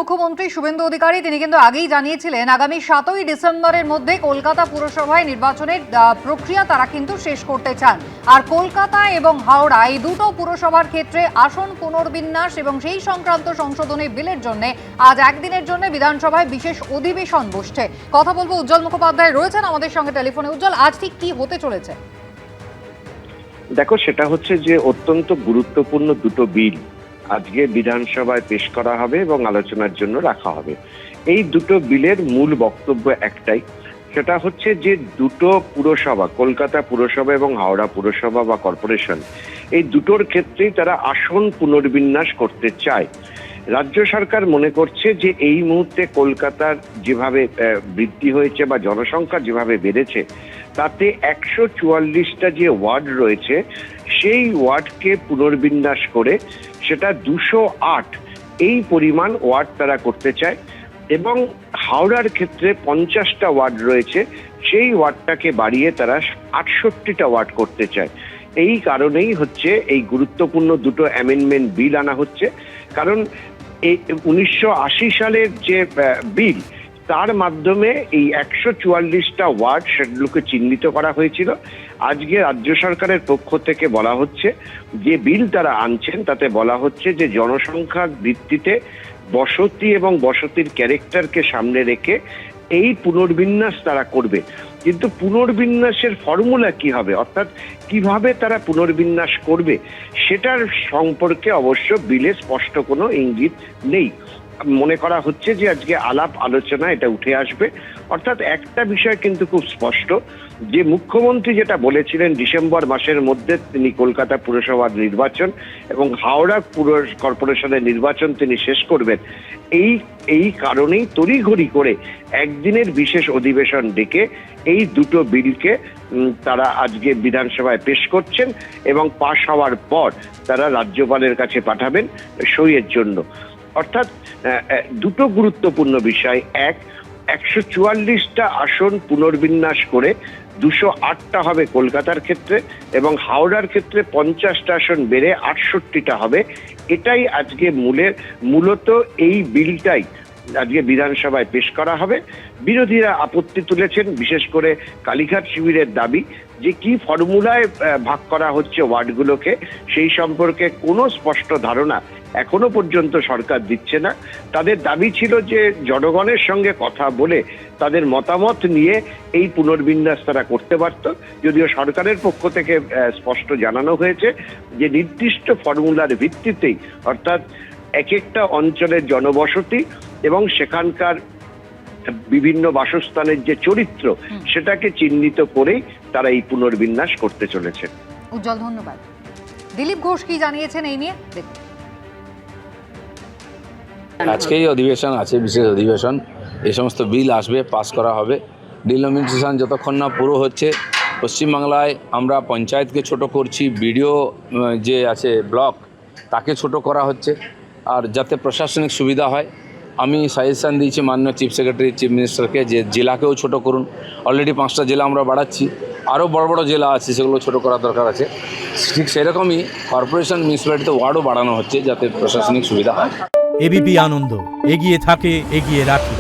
মুখ্যমন্ত্রী শুভেন্দু অধিকারী তিনি কিন্তু আগেই জানিয়েছিলেন আগামী 7ই ডিসেম্বরের মধ্যে কলকাতা পুরসভায় নির্বাচনের প্রক্রিয়া তারা কিন্তু শেষ করতে চান। আর কলকাতা এবং হাওড়া এই দুটো পুরসভার ক্ষেত্রে আসন পুনর্বিন্যাস এবং সেই সংক্রান্ত সংশোধনী বিলের জন্য আজ একদিনের জন্য বিধানসভায় বিশেষ অধিবেশন বসছে। কথা বলবো উজ্জ্বল মুখোপাধ্যায় রয়েছেন আমাদের সঙ্গে টেলিফোনে। উজ্জ্বল, আজ ঠিক কি হতে চলেছে? দেখো, সেটা হচ্ছে যে অত্যন্ত গুরুত্বপূর্ণ দুটো বিল আজকে বিধানসভায় পেশ করা হবে এবং আলোচনার জন্য রাখা হবে। এই দুটো বিলের মূল বক্তব্য একটাই, সেটা হচ্ছে যে দুটো পুরসভা, কলকাতা পুরসভা এবং হাওড়া পুরসভা বা কর্পোরেশন, এই দুটোর ক্ষেত্রেই তারা আসন পুনর্বিন্যাস করতে চায়। রাজ্য সরকার মনে করছে যে এই মুহূর্তে কলকাতার যেভাবে বৃদ্ধি হয়েছে বা জনসংখ্যা যেভাবে বেড়েছে, তাতে 144টা যে ওয়ার্ড রয়েছে সেই ওয়ার্ডকে পুনর্বিন্যাস করে সেটা 208 এই পরিমাণ ওয়ার্ড তারা করতে চায়। এবং হাওড়ার ক্ষেত্রে 50টা ওয়ার্ড রয়েছে, সেই ওয়ার্ডটাকে বাড়িয়ে তারা 68টা ওয়ার্ড করতে চায়। এই কারণেই হচ্ছে এই গুরুত্বপূর্ণ দুটো অ্যামেন্ডমেন্ট বিল আনা হচ্ছে। কারণ এই 1980 সালের যে বিল, তার মাধ্যমে এই 144টা ওয়ার্ড সেগুলোকে চিহ্নিত করা হয়েছিল। আজকে রাজ্য সরকারের পক্ষ থেকে বলা হচ্ছে যে বিল তারা আনছেন তাতে বলা হচ্ছে যে জনসংখ্যার ভিত্তিতে বসতি এবং বসতির ক্যারেক্টারকে সামনে রেখে এই পুনর্বিন্যাস তারা করবে। কিন্তু পুনর্বিন্যাসের ফর্মুলা কি হবে, অর্থাৎ কিভাবে তারা পুনর্বিন্যাস করবে, সেটার সম্পর্কে অবশ্য বিলে স্পষ্ট কোনো ইঙ্গিত নেই। মনে করা হচ্ছে যে আজকে আলাপ আলোচনা এটা উঠে আসবে। অর্থাৎ একটা বিষয় কিন্তু খুব স্পষ্ট, যে মুখ্যমন্ত্রী যেটা বলেছিলেন ডিসেম্বর মাসের মধ্যে তিনি কলকাতা পুরসভার নির্বাচন এবং হাওড়া পুর কর্পোরেশনের নির্বাচন তিনি শেষ করবেন, এই কারণেই তড়িঘড়ি করে একদিনের বিশেষ অধিবেশন ডেকে এই দুটো বিলকে তারা আজকে বিধানসভায় পেশ করছেন এবং পাশ হওয়ার পর তারা রাজ্যপালের কাছে পাঠাবেন সইয়ের জন্য। অর্থাৎ দুটো গুরুত্বপূর্ণ বিষয়, 144টা আসন পুনর্বিন্যাস করে 208টা হবে কলকাতার ক্ষেত্রে এবং হাওড়ার ক্ষেত্রে 50টা আসন বেড়ে 68টা হবে। এটাই আজকে মূলত এই বিলটাই আজকে বিধানসভায় পেশ করা হবে। বিরোধীরা আপত্তি তুলেছেন, বিশেষ করে কালীঘাট শিবিরের দাবি যে কি ফর্মুলায় ভাগ করা হচ্ছে ওয়ার্ডগুলোকে, সেই সম্পর্কে কোনো স্পষ্ট ধারণা এখনো পর্যন্ত সরকার দিচ্ছে না। তাদের দাবি ছিল যে জনগণের সঙ্গে কথা বলে তাদের মতামত নিয়ে এই পুনর্বিন্যাস তারা করতে পারত। যদিও সরকারের পক্ষ থেকে স্পষ্ট জানানো হয়েছে যে নির্দিষ্ট ফর্মুলার ভিত্তিতেই, অর্থাৎ এক একটা অঞ্চলের জনবসতি এবং সেখানকার বিভিন্ন বাসস্থানের যে চরিত্র, সেটাকে চিহ্নিত করেই তারা এই পুনর্বিন্যাস করতে চলেছে। উজ্জ্বল, ধন্যবাদ। দিলীপ ঘোষ কি জানিয়েছেন এই নিয়ে দেখুন। আজকেই অধিবেশন আছে, বিশেষ অধিবেশন। এই সমস্ত বিল আসবে, পাস করা হবে। ডিলিমিটেশন যতক্ষণ না পুরো হচ্ছে, পশ্চিমবাংলায় আমরা পঞ্চায়েতকে ছোট করছি, বিডিও যে আছে ব্লক তাকে ছোট করা হচ্ছে। আর যাতে প্রশাসনিক সুবিধা হয়, আমি সাজেশান দিয়েছি মাননীয় চিফ সেক্রেটারি, চিফ মিনিস্টারকে যে জেলাকেও ছোট করুন। অলরেডি 5টা জেলা আমরা বাড়াচ্ছি, আরও বড় বড় জেলা আছে সেগুলো ছোট করার দরকার আছে। ঠিক সেরকমই কর্পোরেশন মিউনিসিপ্যালিটিতে ওয়ার্ডও বাড়ানো হচ্ছে যাতে প্রশাসনিক সুবিধা হয়। এবিপি আনন্দ এগিয়ে থাকে, এগিয়ে রাখে।